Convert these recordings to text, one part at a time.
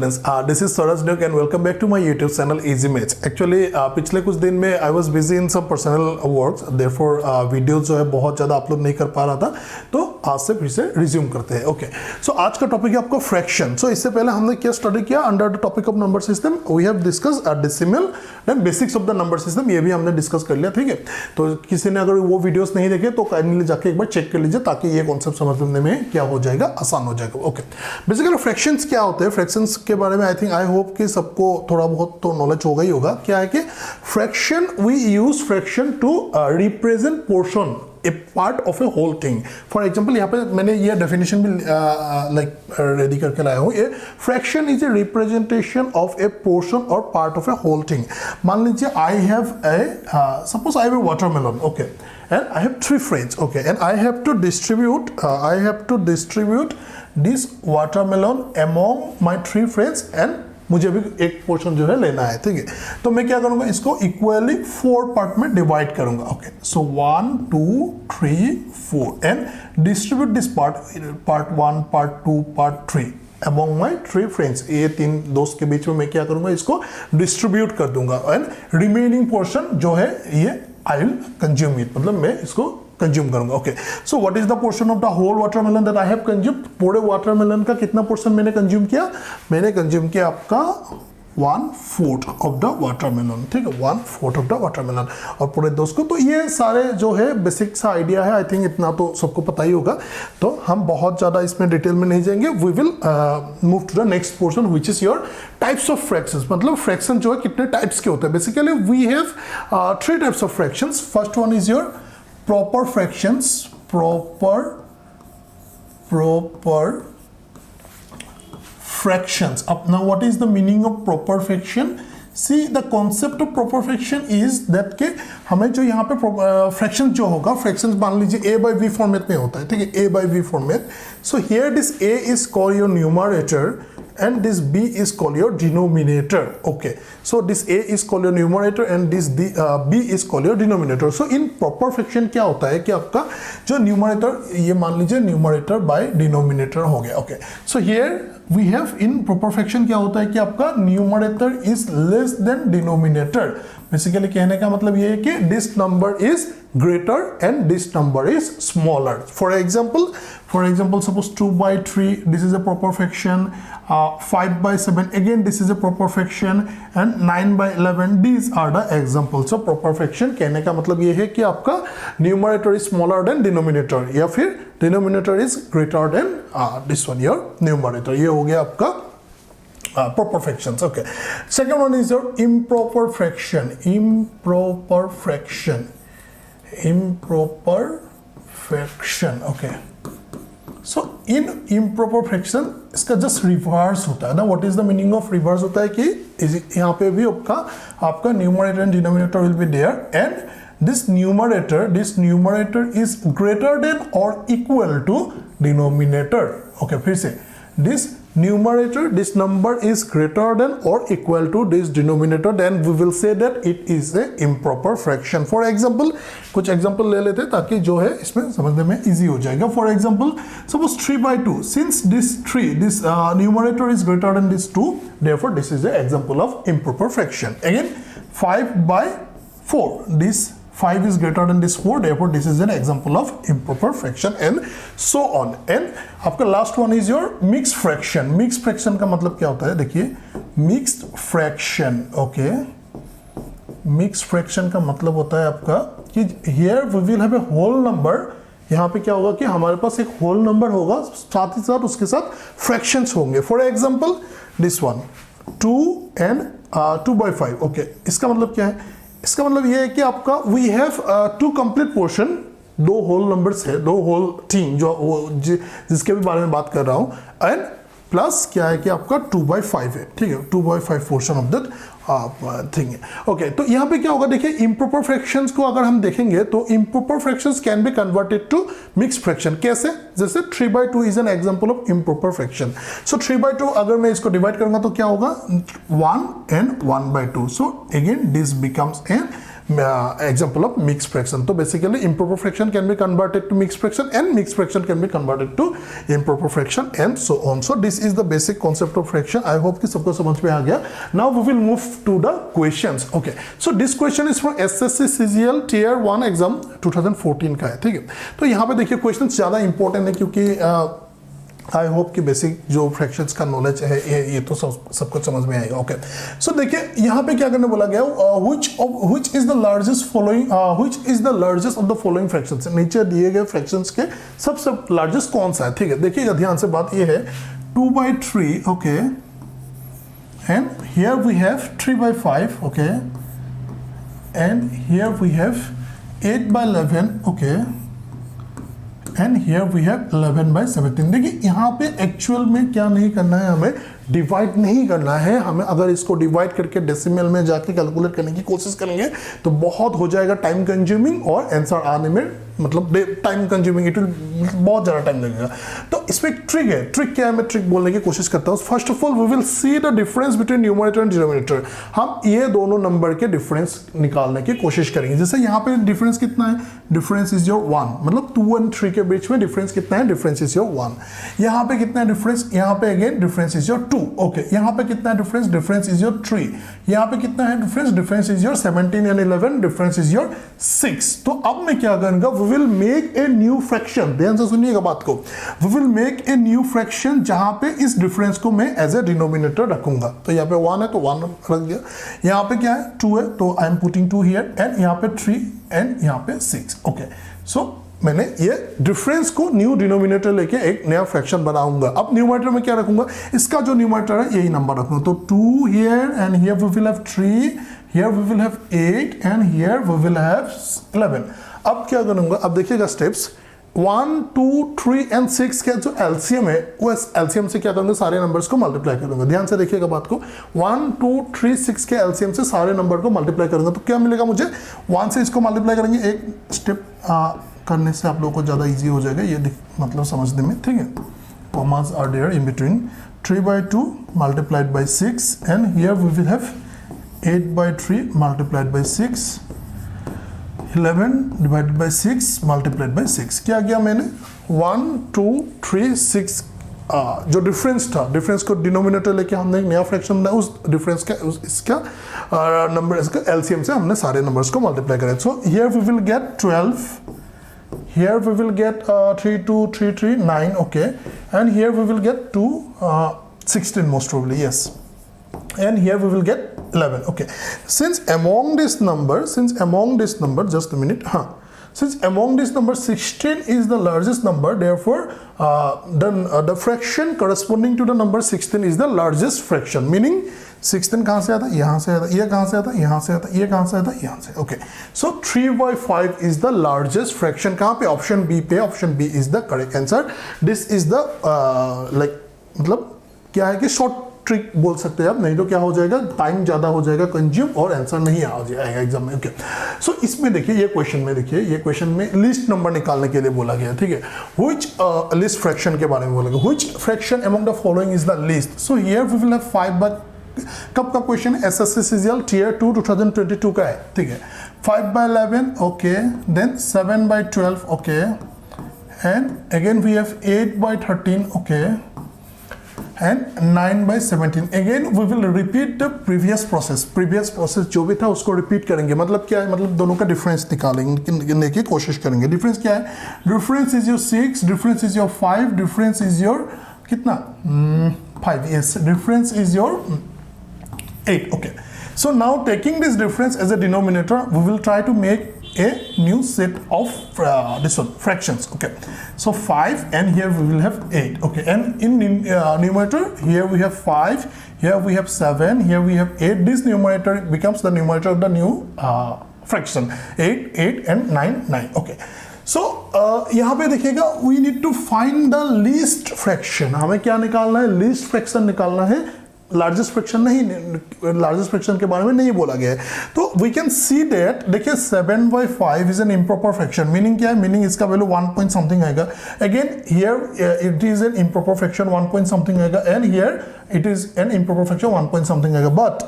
Students, this is सरज न्यूक and welcome back to my YouTube channel easy maths. Actually पिछले कुछ दिन में I was busy in some personal works, therefore video जो है बहुत ज़्यादा अपलोड नहीं कर पा रहा था, तो आज से फिर से रिज्यूम करते हैं। ओके, सो आज का टॉपिक है आपका फ्रैक्शन। सो इससे पहले हमने क्या स्टडी किया under the topic of number system, we have discuss decimal then basics of the number system, ये भी हमने डिस्कस कर लिया। ठीक है, तो किसी ने अगर वो वीडियोस नहीं देखे तो काइंडली जाके एक बार चेक कर लीजिए ताकि ये कॉन्सेप्ट समझने में क्या हो जाएगा, आसान हो जाएगा। ओके, बेसिकली फ्रैक्शंस क्या होते हैं, फ्रैक्शंस के बारे में आई थिंक आई होप कि सबको थोड़ा बहुत तो नॉलेज होगा ही होगा। क्या है कि fraction, we use fraction to represent portion a part of a whole thing. For example यहाँ पे मैंने ये डेफिनेशन भी रेडी करके लाया हूँ। A fraction is a representation of a portion or part of a whole thing. मान लीजिए I have a suppose I have a watermelon, okay, and I have 3 friends, okay, and I have to distribute this watermelon among my 3 friends and मुझे भी एक portion जो है लेना है। ठीक है, तो मैं क्या करूंगा, इसको इक्वली 4 पार्ट में डिवाइड करूंगा। Okay, so 1 2 3 4 and distribute this part 1 part 2 part 3 among my 3 friends। ये 3 दोस्त के बीच में मैं क्या करूंगा, इसको डिस्ट्रीब्यूट कर दूंगा एंड रिमेनिंग पोर्शन जो है ये I will consume it, मतलब मैं इसको कंज्यूम करूंगा। Okay, so what is the portion of the whole watermelon that I have consumed. पूरे वाटरमेलन का कितना पोर्शन मैंने कंज्यूम किया, मैंने कंज्यूम किया आपका 1/4 ऑफ द वाटरमेलन। ठीक है, 1/4 ऑफ द वाटरमेलन और पूरे दोस्त को। तो ये सारे जो है बेसिक सा आइडिया है, आई थिंक इतना तो सबको पता ही होगा, तो हम बहुत ज़्यादा इसमें डिटेल में नहीं जाएंगे। We will move to the next portion which is your types of fractions. मतलब फ्रैक्शन जो है कितने टाइप्स के होते हैं। Basically we have 3 types of fractions. First one is your proper fractions, proper fractions. Now what is the meaning of proper fraction? See, the concept of proper fraction is that के हमें जो यहाँ पे fraction जो होगा, fractions मान लीजिए a by v format में होता है। ठीक है, a by v format. So here this a is called your numerator and this b is called your denominator. Okay, so this a is called your numerator and this b is called your denominator. So in proper fraction क्या होता है कि आपका जो numerator, ये मान लीजिए numerator bye denominator हो गया। Okay, so here we have in proper fraction क्या होता है कि आपका numerator is less than denominator. Basically कहने का मतलब ये है कि this number is greater and this number is smaller. For example suppose 2/3 this is a proper fraction, 5/7 again this is a proper fraction and 9/11 these are the examples of proper fraction। कहने का मतलब ये है कि आपका numerator is smaller than denominator या फिर denominator is greater than this one your numerator। ये हो गया आपका proper fractions। Okay, second one is your improper fraction। Okay, so in improper fraction इसका जस्ट रिवर्स होता है ना। What is the meaning of reverse होता है कि यहाँ पे भी आपका numerator and denominator will be there and this numerator is greater than और इक्वल टू डिनोमिनेटर। ओके, फिर से this numerator, this number is greater than or equal to this denominator, then we will say that it is a improper fraction। for example, कुछ example ले लेते हैं ताकि जो है इसमें समझने में easy हो जाएगा। for example, suppose 3/2, since this numerator is greater than this 2, therefore this is the example of improper fraction। again 5/4, this 5 is greater than this 4, therefore this is an example of improper fraction and so on। and आपका last one is your mixed fraction। mixed fraction का मतलब क्या होता है, देखिए mixed fraction। Okay, mixed fraction का मतलब होता है आपका कि here we will have a whole number। यहाँ पे क्या होगा कि हमारे पास एक होल नंबर होगा, साथ ही साथ उसके साथ फ्रैक्शंस होंगे। For example this one 2 and 2/5। Okay, इसका मतलब क्या है, इसका मतलब ये है कि आपका we have 2 complete portion, 2 whole numbers है, 2 होल थिंग जो जिसके भी बारे में बात कर रहा हूं, एंड प्लस क्या है कि आपका 2/5 है। ठीक है, 2/5 पोर्शन ऑफ दैट थिंग है। ओके, तो यहाँ पे क्या होगा, देखिए इम्प्रॉपर फ्रैक्शंस को अगर हम देखेंगे तो improper fractions can be converted to mixed fraction. कैसे, जैसे 3/2 is an example of improper fraction. So 3/2 अगर मैं इसको डिवाइड करूंगा तो क्या होगा, 1 and 1/2। So again this becomes N example of mixed fraction. तो basically improper fraction can be converted to mixed fraction and mixed fraction can be converted to improper fraction and so on. So this is the basic concept of fraction. I hope कि सबको समझ में आ गया. Now we will move to the questions. Okay. So this question is from SSC CGL Tier 1 exam 2014 का है, ठीक है. तो यहाँ पे देखिए questions ज़्यादा important है क्योंकि आई होप कि बेसिक जो फ्रैक्शंस का नॉलेज है ये तो सबको समझ में आएगा. ओके, सो देखिए यहाँ पे क्या करने बोला गया, which is the largest following, which is the largest of the following fractions. नीचे दिए गए फ्रैक्शंस के सबसे लार्जेस्ट कौन सा है, ठीक है. देखिएगा ध्यान से, बात ये है 2/3. Okay, and here we have 3/5. Okay, and here we have 8/11. Okay, and here we have 11/17. देखिए यहाँ पे एक्चुअल में क्या नहीं करना है, हमें डिवाइड नहीं करना है. हमें अगर इसको डिवाइड करके डेसिमल में जाके कैलकुलेट करने की कोशिश करेंगे तो बहुत हो जाएगा टाइम कंज्यूमिंग और आंसर आने में मतलब टाइम कंज्यूमिंग, इट विल बहुत ज़्यादा टाइम लगेगा. तो इसमें एक ट्रिक है. ट्रिक क्या है, मैं ट्रिक बोलने की कोशिश करता हूँ. First of all we will see the difference between numerator and denominator. हम ये दोनों नंबर के डिफरेंस निकालने की कोशिश करेंगे. जैसे यहाँ पे डिफरेंस कितना है, डिफरेंस इज योर 1, मतलब 2 और 3 के बीच में डिफरेंस कितना है, डिफरेंस इज योर 1. यहाँ पे कितना है डिफरेंस, यहाँ पे again difference is your 2. Okay, यहाँ पे कितना है डिफरेंस, डिफरेंस इज योर 3. यहाँ पे कितना है difference, difference is your 17 and 11, difference is your 6. तो अब मैं क्या करूंगा, we will make a new fraction. ध्यान से सुनिएगा बात को. We will make a new fraction जहां पे इस डिफरेंस को मैं एज ए डिनोमिनेटर रखूंगा. तो यहाँ पे 1 है तो 1 रख दिया. यहाँ पे क्या है 2 है तो I am putting 2 here, and यहाँ पे 3 एंड यहाँ पे 6. ओके, सो मैंने ये डिफरेंस को न्यू डिनोमिनेटर लेके एक नया फ्रैक्शन बनाऊंगा. अब न्यूमरेटर में क्या रखूंगा, इसका जो न्यूमरेटर है यही नंबर रखूंगा. तो 2 here and here we will have 3, here we will have 8 and here we will have 11. अब क्या करूंगा, अब देखिएगा स्टेप्स 1, 2, 3 एंड 6 का जो एलसीएम है वो एलसीएम से क्या करूंगा, सारे नंबर्स को मल्टीप्लाई करूंगा. ध्यान से देखिएगा बात को. 1, 2, 3, 6 के एलसीएम से सारे नंबर को मल्टीप्लाई करूंगा. तो क्या मिलेगा मुझे, 1 से इसको मल्टीप्लाई करेंगे. एक स्टेप करने से आप लोगों को ज़्यादा ईजी हो जाएगा ये मतलब समझने में, ठीक है. Commas are there in between. 3/2 multiplied by 6 and here we will have 8/3 multiplied by 6, 11 divided by 6 multiplied by 6. क्या किया मैंने, 1, 2, 3, 6 जो डिफरेंस था, डिफरेंस को डिनोमिनेटर लेके हमने एक नया फ्रैक्शन बनाया. उस डिफरेंस का इसका नंबर, इसका एलसीएम से हमने सारे नंबर्स को मल्टीप्लाई करें. So here we will get 12, here we will get 3, 2, 3, 3, 9. Okay, and here we will get 2, 16 most probably, yes, and here we will get 11. Okay, since among this number, just a minute, since among this number 16 is the largest number, therefore the fraction corresponding to the number 16 is the largest fraction. Meaning 16 कहाँ से आता है, यहाँ से आता है. ये कहाँ से आता है, यहाँ से आता है. ये कहाँ से आता है, यहाँ से. Okay, so 3/5 is the largest fraction. कहाँ पे, ऑप्शन बी पे. Option B is the correct answer. This is the like मतलब क्या है कि शॉर्ट ट्रिक बोल सकते हैं आप, नहीं तो क्या हो जाएगा, टाइम ज़्यादा हो जाएगा कंज्यूम और आंसर नहीं आ जाएगा एग्जाम में. ओके, सो इसमें देखिए, ये क्वेश्चन में देखिए, ये क्वेश्चन में लिस्ट नंबर निकालने के लिए बोला गया, ठीक है. व्हिच लिस्ट फ्रैक्शन के बारे में बोला गया. Which fraction among the following is the list. So here we will have 5. कब का क्वेश्चन, SSC CGL Tier 2 2022 का है, ठीक है. 5/11. Okay, then 7/12. Okay, and again we have 8/13. Okay, and 9/17. Again we will repeat the previous process जो भी था उसको repeat करेंगे. मतलब क्या है, मतलब दोनों का difference निकालने की कोशिश करेंगे. difference क्या है, difference is your 6, difference is your 5, difference is your कितना 5, yes, difference is your 8. Okay, so now taking this difference as a denominator, we will try to make a new set of this one fractions. Okay, so 5 and here we will have 8. Okay, and in numerator here we have 5, here we have 7, here we have 8. This numerator becomes the numerator of the new fraction. 8, 8 and 9, 9. Okay, so यहाँ पे देखिएगा, we need to find the least fraction. हमें क्या निकालना है, least fraction निकालना है. Largest fraction नहीं, लार्जेस्ट फ्रैक्शन के बारे में नहीं बोला गया है। तो वी कैन सी दैट, देखिए 7/5 is an improper fraction. Meaning क्या है? मीनिंग इसका वैल्यू 1 पॉइंट समथिंग आएगा। Again here it is an improper fraction 1 point something आएगा, and here it is an improper fraction 1 point something आएगा। But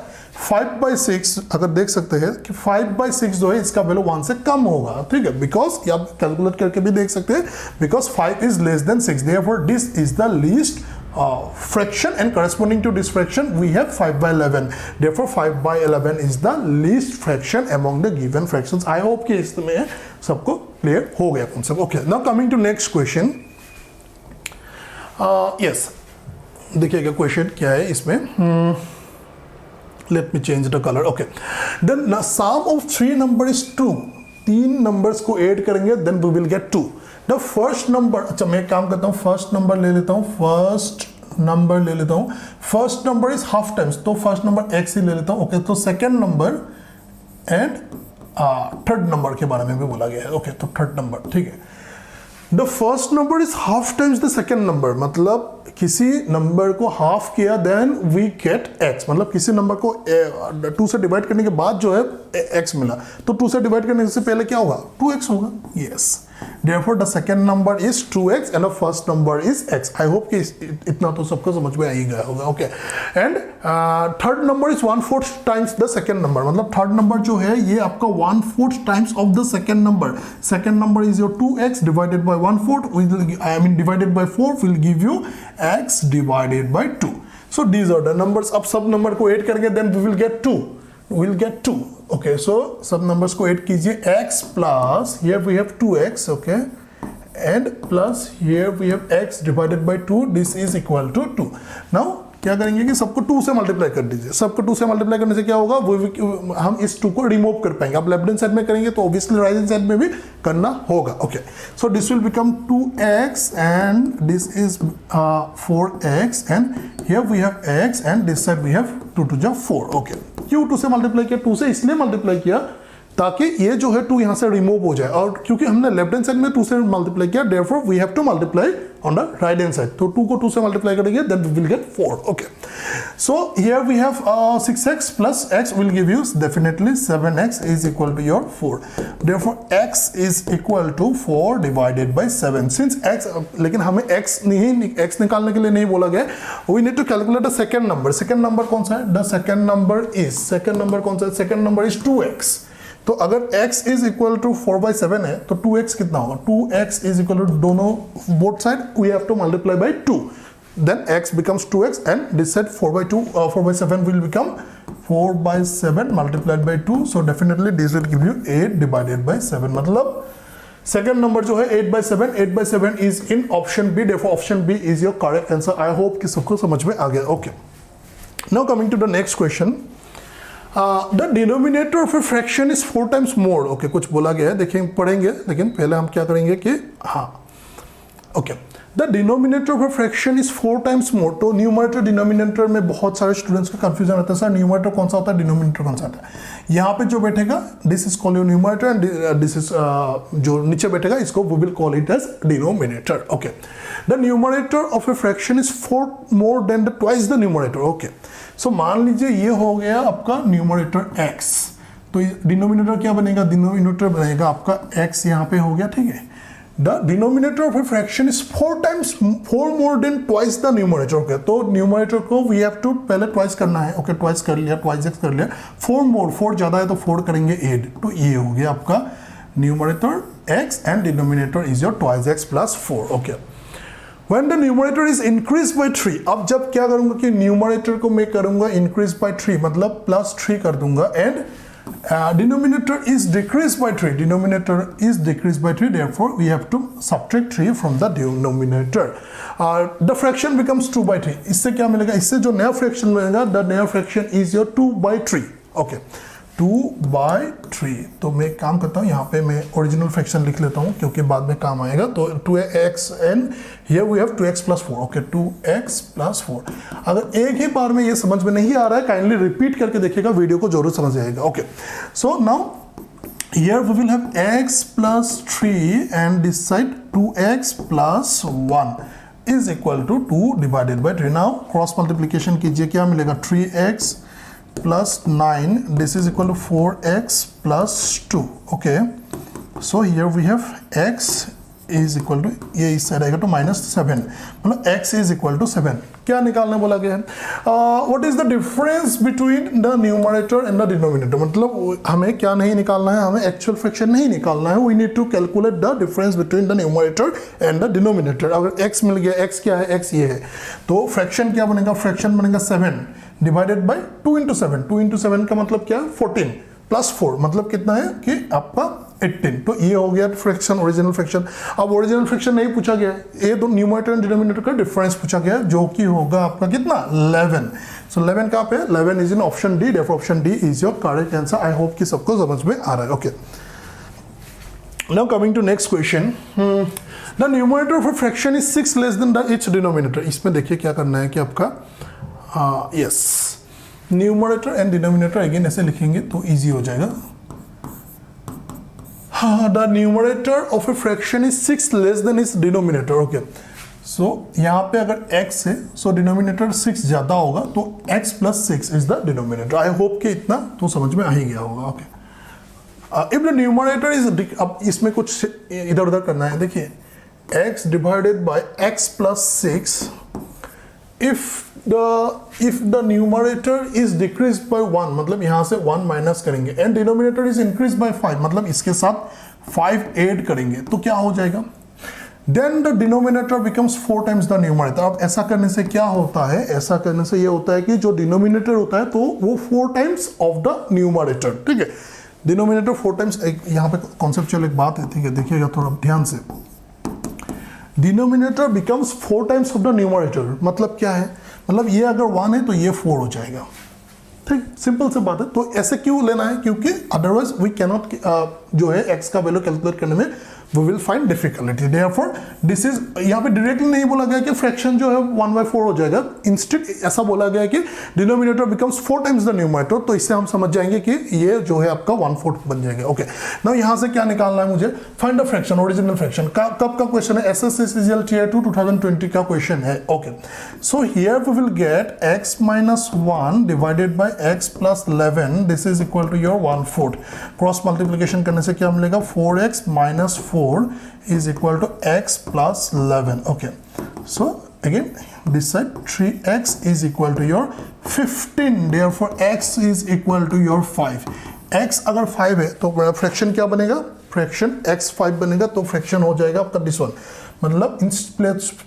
5/6 अगर देख सकते हैं कि 5/6 जो है इसका वैल्यू 1 से कम होगा, ठीक है, बिकॉज आप कैलकुलेट करके भी देख सकते हैं, because 5 is less then 6, therefore this is the least fraction, and corresponding to this fraction we have 5/11, therefore 5/11 is the least fraction among the given fractions. I hope कि इसमें सबको clear हो गया concept. Okay, now coming to next question. Yes, देखिएगा question क्या है इसमें. Let me change the color. Okay, then sum of 3 number is 2. 3 numbers को add करेंगे then we will get 2. The first number, अच्छा मैं एक काम करता हूँ, फर्स्ट नंबर ले लेता हूँ, first number is half times, तो फर्स्ट नंबर एक्स ही ले लेता हूँ। ओके, तो second number and third number के बारे में भी बोला गया है। ओके, तो थर्ड नंबर, ठीक है। The first number is half times the second number, मतलब किसी नंबर को हाफ किया देन वी गेट एक्स, मतलब किसी नंबर को 2 से डिवाइड करने के बाद जो है एक्स मिला, तो 2 से डिवाइड करने से पहले क्या होगा? 2x होगा। Yes, therefore the second number is 2x and the first number is x. I hope कि इतना तो सबको समझ में आ ही गया होगा। Okay, and third number is 1/4 times the second number, मतलब थर्ड नंबर जो है ये आपका 1/4 times of the second number. Second number is your 2x divided by 1/4, divided by 4 will give you x divided by 2। So these are the numbers. अब सब number को add करेंगे then we will get 2, we'll get 2. Okay, so सब numbers को add कीजिए, x plus here we have 2x, okay, and plus here we have x divided by 2, this is equal to 2. Now क्या करेंगे कि सबको 2 से multiply कर दीजिए। सबको 2 से मल्टीप्लाई करने से क्या होगा, हम इस 2 को रिमूव कर पाएंगे। अब लेफ्ट हैंड साइड में करेंगे तो ऑब्वियसली राइट हैंड साइड में भी करना होगा। Okay, so this will become 2x and this is 4x and here we have x and this side we have 2 to 4। Okay, क्यों 2 से मल्टीप्लाई किया? 2 से इसलिए मल्टीप्लाई किया ताकि ये जो है 2 यहाँ से रिमूव हो जाए, और क्योंकि हमने लेफ्ट हैंड साइड में 2 से मल्टीप्लाई किया, therefore we have to multiply on the right hand side. तो 2 को 2 से मल्टीप्लाई करेंगे then we will get 4। Okay, so here we have 6x plus x will give you definitely 7x is equal to your 4, therefore x is equal to 4 divided by 7। Since x, लेकिन हमें x निकालने के लिए नहीं बोला गया, we need to calculate the second number. Second number कौन सा है? द सेकंड नंबर कौन सा है? Second number is 2x। तो अगर x इज इक्वल टू 4/7 है तो 2x कितना होगा? 2x इज इक्वल टू दोनों both side we have to multiply by 2, then x becomes 2x and this side 4/7 will become 4/7 multiplied by 2, so definitely this will give you 8 divided by 7, मतलब second number जो है 8/7 is in option B, therefore option B is your correct answer. I hope कि सबको समझ में आ गया। Okay, now coming to the next question. The denominator of a fraction is 4 times more. Okay, कुछ बोला गया है, देखेंगे पढ़ेंगे, लेकिन पहले हम क्या करेंगे कि okay, the denominator of a fraction is 4 times more. तो न्यूमरेटर डिनोमिनेटर में बहुत सारे स्टूडेंट्स का कंफ्यूजन रहता है, सर न्यूमरेटर कौन सा होता है, डिनोमिनेटर कौन सा होता है। यहाँ पे जो बैठेगा this is called your numerator and this is जो नीचे बैठेगा इसको we will call it as denominator. Okay, the numerator of a fraction is 4 more than the twice the numerator. Okay, so मान लीजिए ये हो गया आपका न्यूमरेटर x, तो डिनोमिनेटर क्या बनेगा? डिनोमिनेटर बनेगा आपका x, यहाँ पे हो गया, ठीक है। The denominator of a fraction is 4 more then twice the numerator. Okay, तो न्यूमरेटर को वी हैव टू पहले ट्वाइस करना है। ओके, ट्वाइस कर लिया, ट्वाइस x कर लिया, 4 मोर, 4 ज्यादा है तो 4 करेंगे 8, तो ये हो गया आपका numerator x and denominator is your twice x plus 4। Okay, When the numerator is increased by 3, अब जब क्या करूंगा कि न्यूमरेटर को मैं करूंगा increase by 3, मतलब प्लस 3 कर दूंगा, and denominator is decreased by 3, denominator is decreased by 3, therefore we have to subtract 3 from the denominator. The fraction becomes 2/3. इससे क्या मिलेगा? इससे जो नया फ्रैक्शन मिलेगा, the नया फ्रैक्शन is your 2/3. Okay, 2/3। तो मैं काम करता हूँ, यहाँ पे मैं ओरिजिनल फ्रैक्शन लिख लेता हूँ क्योंकि बाद में काम आएगा। तो 2x and here we have 2x plus 4। Okay, 2x plus 4। अगर एक ही बार में ये समझ में नहीं आ रहा है, काइंडली रिपीट करके देखिएगा, वीडियो को जरूर समझ आएगा। Okay, so now here we will have x plus 3 and this side 2x plus 1 is equal to 2 divided by 3। Now cross multiplication कीजिए, क्या मिलेगा 3x plus 9, this is equal to 4x plus 2। Okay, so here we have x is equal to, ये इस side आएगा तो -7, मतलब x is equal to 7। क्या निकालने बोला गया है? What is the difference between the numerator and the denominator, मतलब हमें क्या नहीं निकालना है, हमें एक्चुअल फ्रैक्शन नहीं निकालना है, we need to calculate the difference between the numerator and the denominator. अगर x मिल गया, x क्या है, x ये है, तो फ्रैक्शन क्या बनेगा, फ्रैक्शन बनेगा 7 डिवाइडेड बाई 2 इंटू 7, 2 इंटू 7 का मतलब क्या है 14 प्लस 4 मतलब कितना है कि आपका 18। तो ये हो गया फ्रैक्शन, ओरिजिनल फ्रैक्शन। अब ओरिजिनल फ्रैक्शन नहीं पूछा गया, ये दो न्यूमरेटर एंड डिनोमिनेटर का डिफरेंस पूछा गया, जो कि होगा आपका कितना 11। सो 11 कहाँ पे, 11 is in option D, therefore option D is your correct answer. I hope कि सबको समझ में आ रहा है। Okay, now coming to next question, the numerator of a fraction is 6 less than the its denominator. इसमें देखिए क्या करना है कि आपका yes numerator and denominator again ऐसे लिखेंगे तो इजी हो जाएगा। The numerator of a fraction is 6 less than it's denominator. Okay, so यहाँ पे अगर x है, सो डिनोमिनेटर 6 ज्यादा होगा, तो x plus 6 is the denominator. I hope कि इतना तो समझ में आ ही गया होगा। Okay, if the numerator is, अब इसमें कुछ इधर उधर करना है। देखिए x divided by x plus 6, if the numerator is decreased by 1, मतलब यहां से 1 माइनस करेंगे, and denominator is increase by 5, मतलब इसके साथ 5 ऐड करेंगे, तो क्या हो जाएगा, then the denominator becomes 4 times the numerator. अब ऐसा करने से क्या होता है, ऐसा करने से ये होता है कि जो डिनोमिनेटर होता है तो वो 4 टाइम्स ऑफ द न्यूमरेटर। ठीक है, डिनोमिनेटर 4 टाइम्स, यहाँ पे कॉन्सेप्चुअल एक बात है, ठीक है, देखिएगा थोड़ा ध्यान से। Denominator becomes 4 times of the numerator, मतलब क्या है, मतलब ये अगर 1 है तो ये 4 हो जाएगा। ठीक, सिंपल सी बात है। तो ऐसे क्यों लेना है, क्योंकि अदरवाइज वी कैनॉट जो है x का वैल्यू कैलकुलेट करने में we will find difficulty, therefore this is, यहाँ पे डायरेक्टली नहीं बोला गया कि फ्रैक्शन जो है 1/4 हो जाएगा, इंस्टेड ऐसा बोला गया कि denominator becomes 4 times the numerator. तो इससे हम समझ जाएंगे कि ये जो है आपका 1/4 बन जाएगा। ओके, नाउ यहाँ से क्या निकालना है मुझे, find the fraction, original fraction. कब का क्वेश्चन है, SSC Tier 2 2020 का क्वेश्चन है। Okay, so here we will get x minus 1 divided by x plus 11, this is equal to your 1/4। Cross multiplication करने से क्या मिलेगा, 4x minus 4 is equal to x plus 11. Okay, so again this side 3x is equal to your 15, therefore x is equal to your 5। x अगर 5 है तो fraction क्या बनेगा, fraction x 5 बनेगा, तो फ्रैक्शन हो जाएगा आपका दिस वन, मतलब in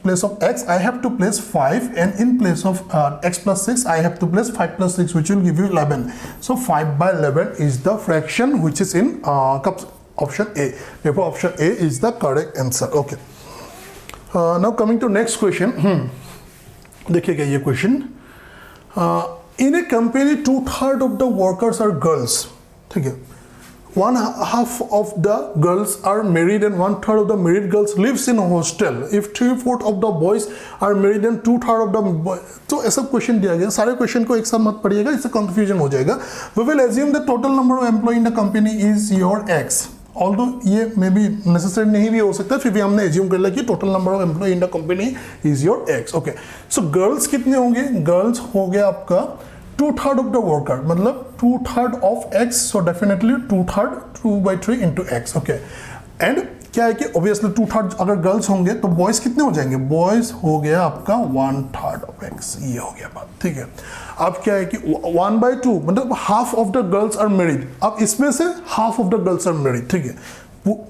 place of x I have to place 5 and in place of x plus 6 I have to place 5 plus 6 which will give you 11. So 5/11 is the fraction which is in option A. Therefore option A is the correct answer. Okay, now coming to next question, देखिएगा ये question, in a company 2/3 of the workers are girls। ठीक है, 1/2 of the girls are married and 1/3 of the married girls lives in a hostel। if 3/4 of the boys are married and 2/3 of the boys, तो ऐसा question दिया गया। सारे question को एक साथ मत पढ़िएगा, इससे कंफ्यूजन हो जाएगा। we will assume the total number of employee in the company is your x, although ये मे बी नेसेसरी नहीं भी हो सकता, फिर भी हमने एज्यूम कर लिया कि total number of employ in the company is your x. Okay, so girls कितने होंगे, गर्ल्स हो गया आपका 2/3 ऑफ द वर्कर, मतलब 2/3 of x, so definitely 2/3 2/3 into x. Okay, and क्या है कि ऑब्वियसली 2/3 अगर गर्ल्स होंगे तो बॉयज कितने हो जाएंगे, बॉयज हो गया आपका 1/3 ऑफ एक्स, ये हो गया बात। ठीक है, अब क्या है कि 1/2 मतलब half of the girls are married, अब इसमें से half of the girls are married. ठीक है,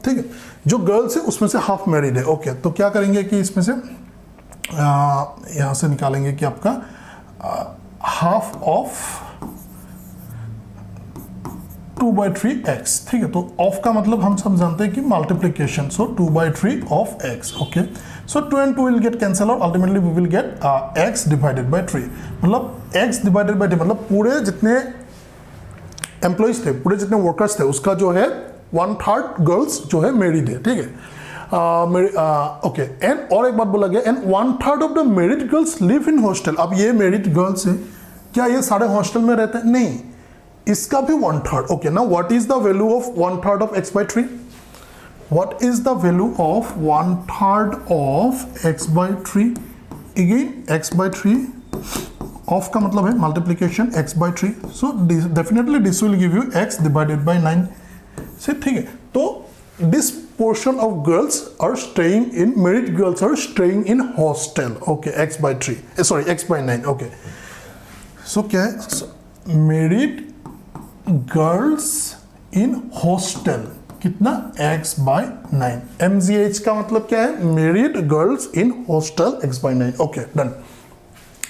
ठीक है, जो गर्ल्स है उसमें से हाफ मैरिड है। ओके, तो क्या करेंगे कि इसमें से यहाँ से निकालेंगे कि आपका हाफ ऑफ 2/3x। ठीक है, तो ऑफ का मतलब हम सब जानते हैं कि multiplication, so 2/3 of x। Okay, so 2 and 2 will get cancel और ultimately we will get x divided by 3, मतलब x divided by 3 मतलब पूरे जितने एम्प्लॉइज थे, पूरे जितने वर्कर्स थे, उसका जो है 1/3 गर्ल्स जो है मैरिड है। ठीक है, ओके, एंड और एक बात बोला गया, and 1/3 of the married girls live in hostel. अब ये मैरिड गर्ल्स है, क्या ये सारे हॉस्टल में रहते हैं, नहीं, इसका भी 1/3। Okay, now what is the value of 1/3 of x/3, what is the value of 1/3 of x/3, again x by 3 of का मतलब है multiplication x by 3, so definitely this will give you x divided bye 9 से, ठीक है। तो this portion of girls are staying in, married girls are staying in hostel, okay, x by 3, sorry, x by 9, okay. So क्या है, married girls in hostel कितना, x by 9, mgh का मतलब क्या है, married girls in hostel x by 9, okay, done।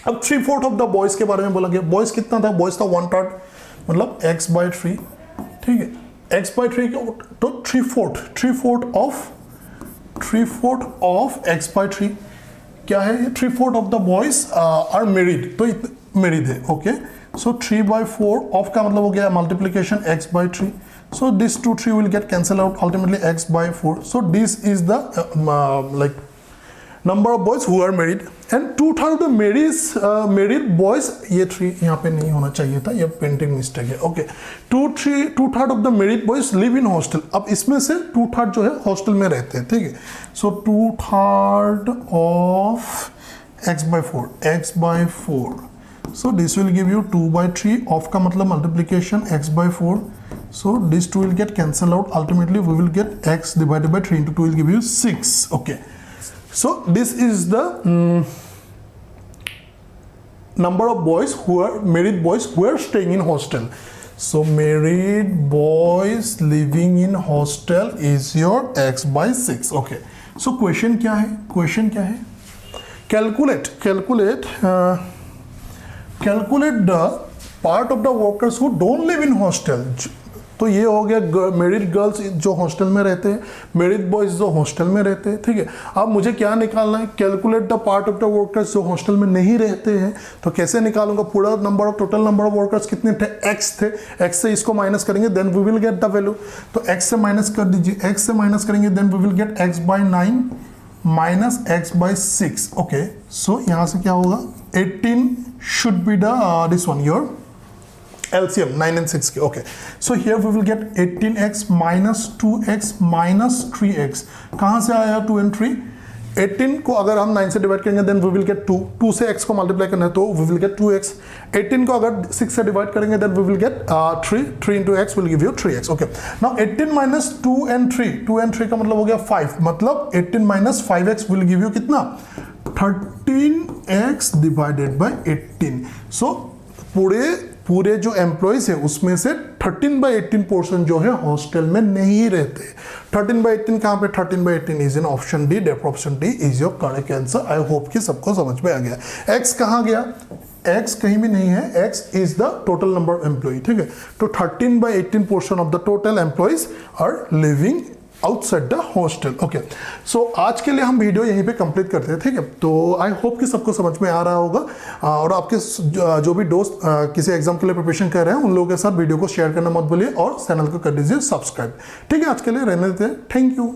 अब 3/4 of the boys के बारे में बोला गया, बॉयज कितना था, बॉयज था 1/3, मतलब x by 3, ठीक है, x by 3 तो 3/4 ऑफ x by 3 क्या है, 3/4 of the boys are married, तो मेरिड है, ओके। सो 3/4 ऑफ का मतलब हो गया multiplication x by 3, so this 2 3 will get cancelled out, ultimately x by 4, so this is the like number of boys who are married and 2/3 of the married boys, ये 3 यहाँ पे नहीं होना चाहिए था, ये पेंटिंग मिस्टेक है, okay. 2/3 of the married boys live in hostel, अब इसमें से 2/3 जो है हॉस्टल में रहते हैं, ठीक है। सो 2/3 of x by 4, so this will give you 2/3 of का मतलब multiplication x by 4, so this 2 will get cancelled out, ultimately we will get x divided by 3 into 2 will give you 6, okay। So this is the number of boys who are married boys who are staying in hostel. So married boys living in hostel is your x by 6, okay। So question क्या है, calculate the part of the workers who don't live in hostel, तो ये हो गया married girls जो hostel में रहते हैं, मैरिड बॉयज जो हॉस्टल में रहते हैं, ठीक है। अब मुझे क्या निकालना है, calculate the part of the workers जो हॉस्टल में नहीं रहते हैं, तो कैसे निकालूंगा, पूरा number of total number of workers कितने थे, x थे, x से इसको माइनस करेंगे then we will get the value, तो x से माइनस कर दीजिए, x से माइनस करेंगे then we will get x by 9 minus x by 6, okay. So यहाँ से क्या होगा, 18 should be the this one your LCM 9 and 6 के, okay। So here we will get 18x minus 2x minus 3x, कहाँ से आया 2 and 3, 18 को अगर हम 9 से डिवाइड करेंगे देन we will get 2 से x को मल्टीप्लाई करना है तो we will get 2x, 18 को अगर 6 से डिवाइड करेंगे then we will get 3 into x will give you 3x, okay। Now 18 minus 2 and 3 का मतलब हो गया 5, मतलब 18 minus 5x will give you कितना, 13x divided by 18, so पूरे जो एम्प्लॉयज है उसमें से 13/18 पोर्शन जो है हॉस्टल में नहीं रहते। 13/18 कहाँ पे, 13/18 is in option D, definitely option D is your correct answer. I hope कि सबको समझ में आ गया। x कहाँ गया, x कहीं भी नहीं है, x is the total number of employ, ठीक है। तो 13/18 portion of the total employees are living outside the hostel, okay. So आज के लिए हम वीडियो यहीं पे कंप्लीट करते हैं, ठीक है। तो आई होप कि सबको समझ में आ रहा होगा, और आपके जो भी दोस्त किसी एग्जाम के लिए प्रिपरेशन कर रहे हैं उन लोगों के साथ वीडियो को शेयर करना मत भूलिए और चैनल को कर दीजिए सब्सक्राइब, ठीक है। आज के लिए रहने देते हैं, थैंक यू।